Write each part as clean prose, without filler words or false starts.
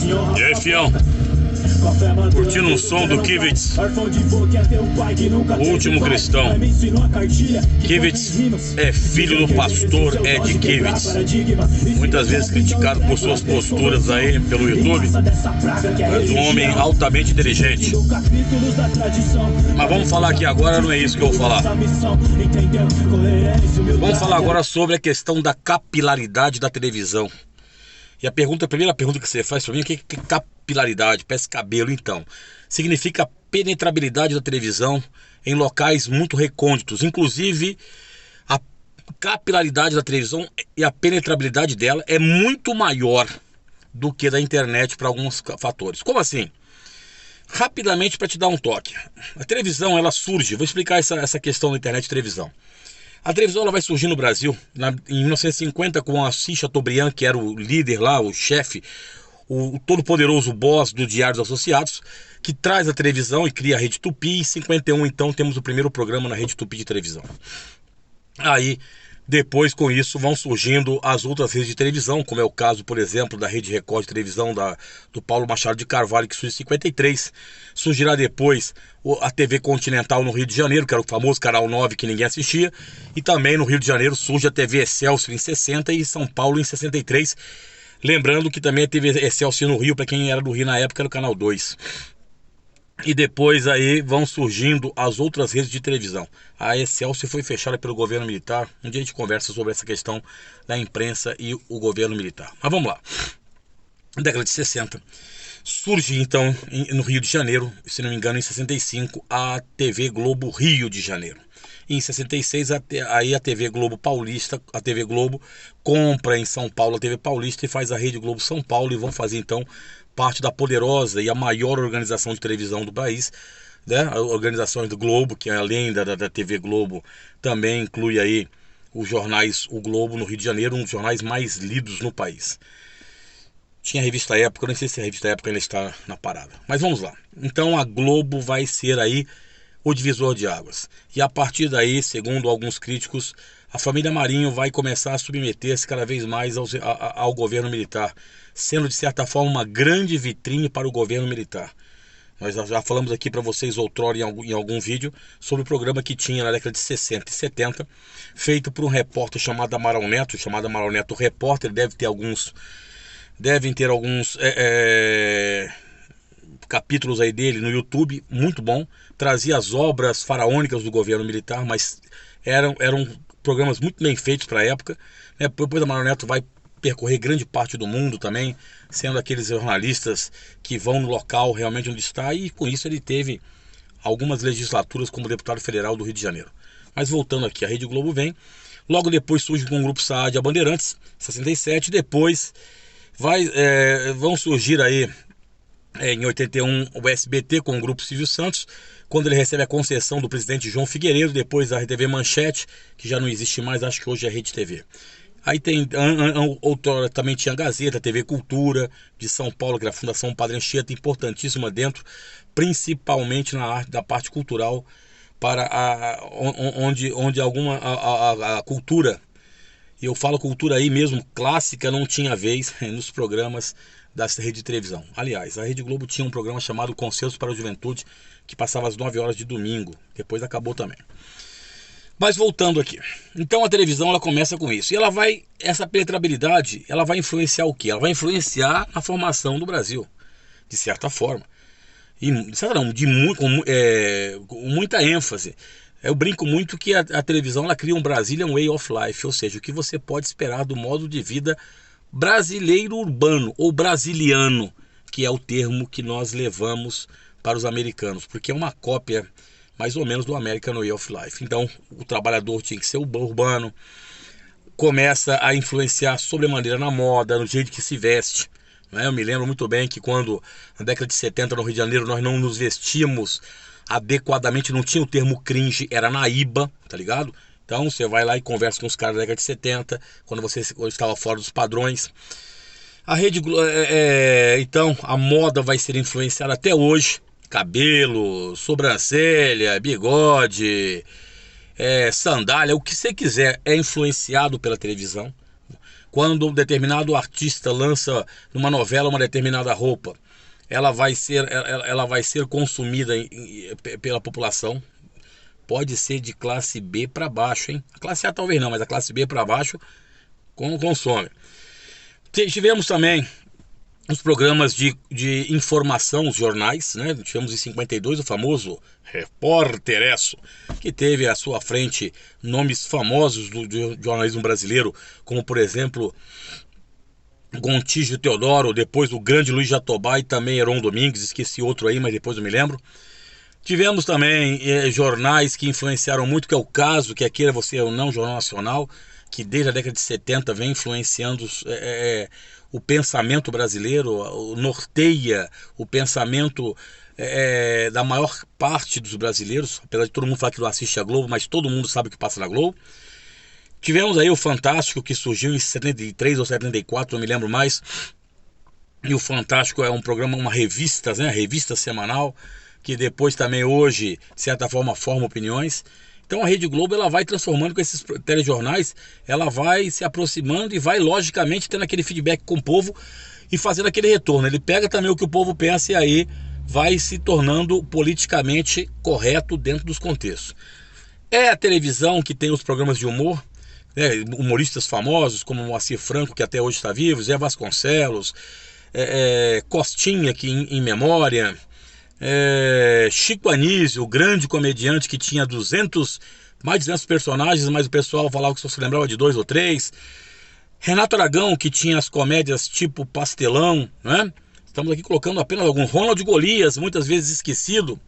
E aí, fião? Curtindo um som do Kivitz, o último cristão. Kivitz é filho do pastor Ed Kivitz, muitas vezes criticado por suas posturas aí pelo YouTube, mas um homem altamente inteligente. Mas vamos falar aqui agora, não é isso que eu vou falar. Vamos falar agora sobre a questão da capilaridade da televisão. E a primeira pergunta que você faz para mim é o que é capilaridade? Parece cabelo, então. Significa a penetrabilidade da televisão em locais muito recônditos. Inclusive, a capilaridade da televisão e a penetrabilidade dela é muito maior do que da internet para alguns fatores. Como assim? Rapidamente, para te dar um toque. A televisão, ela surge, vou explicar essa questão da internet e televisão. A televisão ela vai surgir no Brasil em 1950 com Assis Chateaubriand, que era o líder lá, o chefe, o todo-poderoso boss do Diário dos Associados, que traz a televisão e cria a Rede Tupi. Em 51, então, temos o primeiro programa na Rede Tupi de televisão. Aí, depois, com isso, vão surgindo as outras redes de televisão, como é o caso, por exemplo, da Rede Record de televisão do Paulo Machado de Carvalho, que surge em 53. Surgirá depois a TV Continental no Rio de Janeiro, que era o famoso Canal 9 que ninguém assistia. E também no Rio de Janeiro surge a TV Excelsior em 60 e São Paulo em 63. Lembrando que também a TV Excelsior no Rio, para quem era do Rio na época, era o Canal 2. E depois aí vão surgindo as outras redes de televisão. A Excelsior foi fechada pelo governo militar. Um dia a gente conversa sobre essa questão da imprensa e o governo militar. Mas vamos lá. Na década de 60, surge então no Rio de Janeiro, se não me engano em 65, a TV Globo Rio de Janeiro. E em 66, aí a TV Globo Paulista, a TV Globo compra em São Paulo a TV Paulista e faz a Rede Globo São Paulo, e vão fazer então parte da poderosa e a maior organização de televisão do país, né? A organização do Globo, que além da TV Globo, também inclui aí os jornais O Globo no Rio de Janeiro, um dos jornais mais lidos no país. Tinha a revista Época, eu não sei se a revista Época ainda está na parada, mas vamos lá. Então a Globo vai ser aí o divisor de águas. E a partir daí, segundo alguns críticos, a família Marinho vai começar a submeter-se cada vez mais ao governo militar, sendo de certa forma uma grande vitrine para o governo militar. Nós já falamos aqui para vocês outrora em algum vídeo sobre o programa que tinha na década de 60 e 70, feito por um repórter chamado Amaral Neto Repórter. Devem ter alguns capítulos aí dele no YouTube, muito bom. Trazia as obras faraônicas do governo militar, mas eram programas muito bem feitos para a época, né? Depois Amaral Neto vai percorrer grande parte do mundo também, sendo aqueles jornalistas que vão no local realmente onde está, e com isso ele teve algumas legislaturas como deputado federal do Rio de Janeiro. Mas voltando aqui, a Rede Globo vem, logo depois surge com o Grupo Saadia Bandeirantes, 67, depois vão surgir aí em 81 o SBT com o Grupo Silvio Santos, quando ele recebe a concessão do presidente João Figueiredo, depois a TV Manchete, que já não existe mais, acho que hoje é Rede TV. Aí tem, outrora também tinha a Gazeta, a TV Cultura de São Paulo, que era a Fundação Padre Anchieta, importantíssima dentro, principalmente na arte da parte cultural, para onde alguma a cultura, e eu falo cultura aí mesmo, clássica, não tinha vez nos programas da rede de televisão. Aliás, a Rede Globo tinha um programa chamado Conselhos para a Juventude, que passava às 9 horas de domingo, depois acabou também. Mas voltando aqui, então a televisão ela começa com isso, e essa penetrabilidade, ela vai influenciar o quê? Ela vai influenciar na formação do Brasil, de certa forma, e com muita ênfase. Eu brinco muito que a televisão ela cria um Brazilian Way of Life, ou seja, o que você pode esperar do modo de vida brasileiro urbano, ou brasiliano, que é o termo que nós levamos para os americanos, porque é uma cópia mais ou menos do American Way of Life. Então o trabalhador tinha que ser urbano, começa a influenciar sobremaneira na moda, no jeito que se veste, né? Eu me lembro muito bem que quando na década de 70 no Rio de Janeiro nós não nos vestíamos adequadamente, não tinha o termo cringe, era naíba, tá ligado? Então você vai lá e conversa com os caras da década de 70, quando você estava fora dos padrões. A Rede então a moda vai ser influenciada até hoje. Cabelo, sobrancelha, bigode, sandália, o que você quiser é influenciado pela televisão. Quando um determinado artista lança numa novela uma determinada roupa, ela vai ser consumida pela população. Pode ser de classe B para baixo, hein? A classe A talvez não, mas a classe B para baixo consome. Tivemos também os programas de informação, os jornais, né? Tivemos em 52 o famoso Repórteresso, que teve à sua frente nomes famosos do jornalismo brasileiro, como por exemplo Gontijo Teodoro, depois o grande Luiz Jatobá e também Heron Domingues, esqueci outro aí, mas depois eu me lembro. Tivemos também jornais que influenciaram muito, que é o Caso, que é Queira Você ou Não, Jornal Nacional, que desde a década de 70 vem influenciando o pensamento brasileiro, norteia o pensamento da maior parte dos brasileiros, apesar de todo mundo falar que não assiste a Globo, mas todo mundo sabe o que passa na Globo. Tivemos aí o Fantástico, que surgiu em 73 ou 74, não me lembro mais, e o Fantástico é um programa, uma revista, né, revista semanal, que depois também hoje, de certa forma, forma opiniões. Então a Rede Globo ela vai transformando com esses telejornais, ela vai se aproximando e vai logicamente tendo aquele feedback com o povo e fazendo aquele retorno. Ele pega também o que o povo pensa e aí vai se tornando politicamente correto dentro dos contextos. É a televisão que tem os programas de humor, humoristas famosos como Moacir Franco, que até hoje está vivo, Zé Vasconcelos, Costinha, que em memória... Chico Anísio, o grande comediante que tinha mais de 200 personagens, mas o pessoal falava que só se lembrava de 2 ou 3. Renato Aragão, que tinha as comédias tipo Pastelão, né? Estamos aqui colocando apenas alguns. Ronald Golias, muitas vezes esquecido,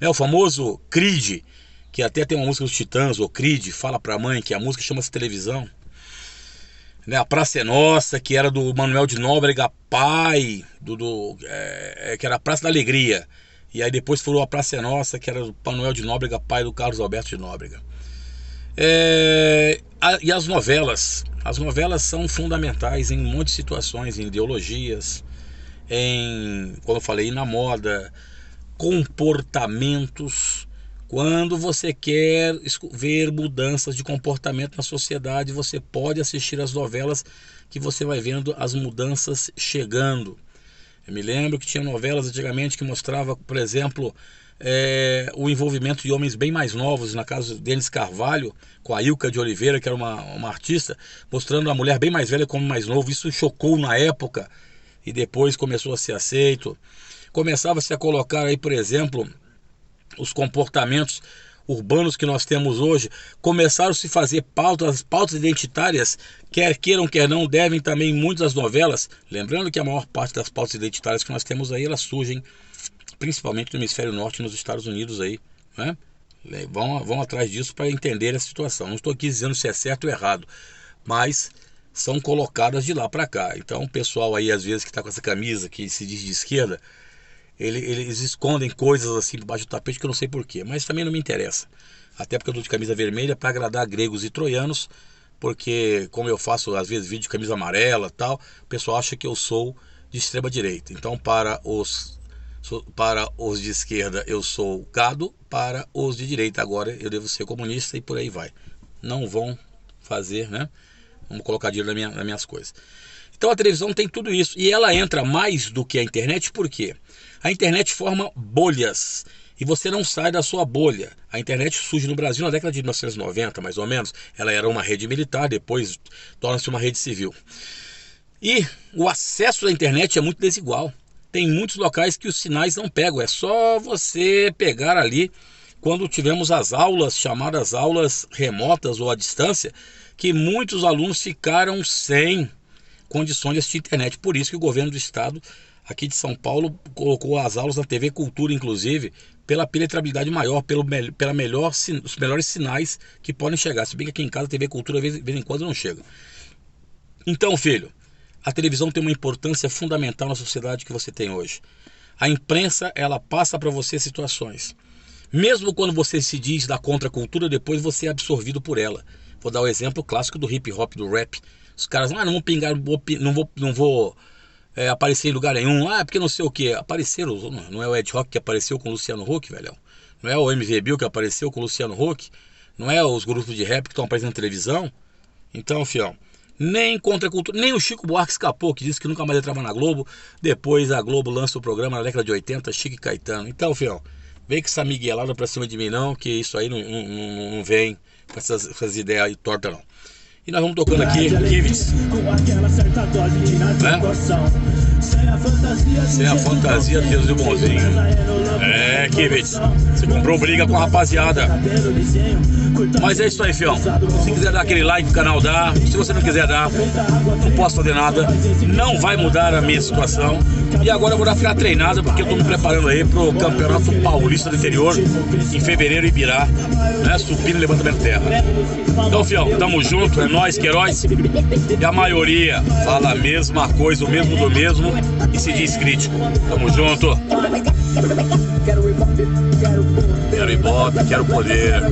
né? O famoso Creed, que até tem uma música dos Titãs, o Creed, Fala Pra Mãe, que a música chama-se Televisão. Né? A Praça é Nossa, que era do Manuel de Nóbrega, pai, que era a Praça da Alegria. E aí depois furou a Praça é Nossa, que era do Manuel de Nóbrega, pai do Carlos Alberto de Nóbrega. E as novelas. As novelas são fundamentais em um monte de situações, em ideologias, como eu falei, na moda, comportamentos. Quando você quer ver mudanças de comportamento na sociedade, você pode assistir as novelas que você vai vendo as mudanças chegando. Eu me lembro que tinha novelas antigamente que mostrava, por exemplo, o envolvimento de homens bem mais novos, na casa de Denis Carvalho, com a Ilka de Oliveira, que era uma artista, mostrando a mulher bem mais velha como mais novo. Isso chocou na época e depois começou a ser aceito. Começava-se a colocar aí, por exemplo, os comportamentos urbanos que nós temos hoje, começaram a se fazer pautas identitárias, quer queiram, quer não, devem também muitas das novelas, lembrando que a maior parte das pautas identitárias que nós temos aí, elas surgem principalmente no hemisfério norte, nos Estados Unidos aí, né? Vão atrás disso para entender a situação. Não estou aqui dizendo se é certo ou errado, mas são colocadas de lá para cá. Então o pessoal aí às vezes que está com essa camisa que se diz de esquerda, eles escondem coisas assim debaixo do tapete que eu não sei porquê, mas também não me interessa. Até porque eu estou de camisa vermelha para agradar gregos e troianos, porque como eu faço às vezes vídeo de camisa amarela e tal, o pessoal acha que eu sou de extrema direita. Então para os de esquerda eu sou gado, para os de direita agora eu devo ser comunista e por aí vai. Não vão fazer, né? Vamos colocar dinheiro nas minhas coisas. Então a televisão tem tudo isso e ela entra mais do que a internet, por quê? A internet forma bolhas e você não sai da sua bolha. A internet surge no Brasil na década de 1990, mais ou menos. Ela era uma rede militar, depois torna-se uma rede civil. E o acesso à internet é muito desigual. Tem muitos locais que os sinais não pegam. É só você pegar ali, quando tivemos as aulas, chamadas aulas remotas ou à distância, que muitos alunos ficaram sem condições de assistir internet. Por isso que o governo do estado aqui de São Paulo colocou as aulas na TV Cultura, inclusive, pela penetrabilidade maior, os melhores sinais que podem chegar. Se bem que aqui em casa a TV Cultura de vez em quando não chega. Então, filho, a televisão tem uma importância fundamental na sociedade que você tem hoje. A imprensa, ela passa para você situações. Mesmo quando você se diz da contracultura, depois você é absorvido por ela. Vou dar o exemplo clássico do hip hop, do rap. Os caras, não vão pingar, não vou aparecer em lugar nenhum. Porque não sei o que. Apareceram, não é o Ed Rock que apareceu com o Luciano Huck, velho? Não é o MV Bill que apareceu com o Luciano Huck? Não é os grupos de rap que estão aparecendo na televisão? Então, fião, nem contra a cultura, nem o Chico Buarque escapou, que disse que nunca mais ia trabalhar na Globo. Depois a Globo lança o programa na década de 80, Chico e Caetano. Então, fião, vem com essa miguelada pra cima de mim não, que isso aí não vem com essas ideias aí tortas não. E nós vamos tocando aqui, Kivitz, né? Sem a fantasia, Deus e o bonzinho. É, Kivitz, você comprou briga com a rapaziada. Mas é isso aí, fião. Se quiser dar aquele like no canal, dá. Se você não quiser dar, não posso fazer nada. Não vai mudar a minha situação. E agora eu vou dar ficar treinada, porque eu tô me preparando aí pro Campeonato Paulista do Interior, em fevereiro, em Ibirá, né? Supino e levantamento de terra. Então, fião, tamo junto, é nóis, Queiroz. E a maioria fala a mesma coisa, o mesmo do mesmo, e se diz crítico. Tamo junto. Quero ibope, quero poder.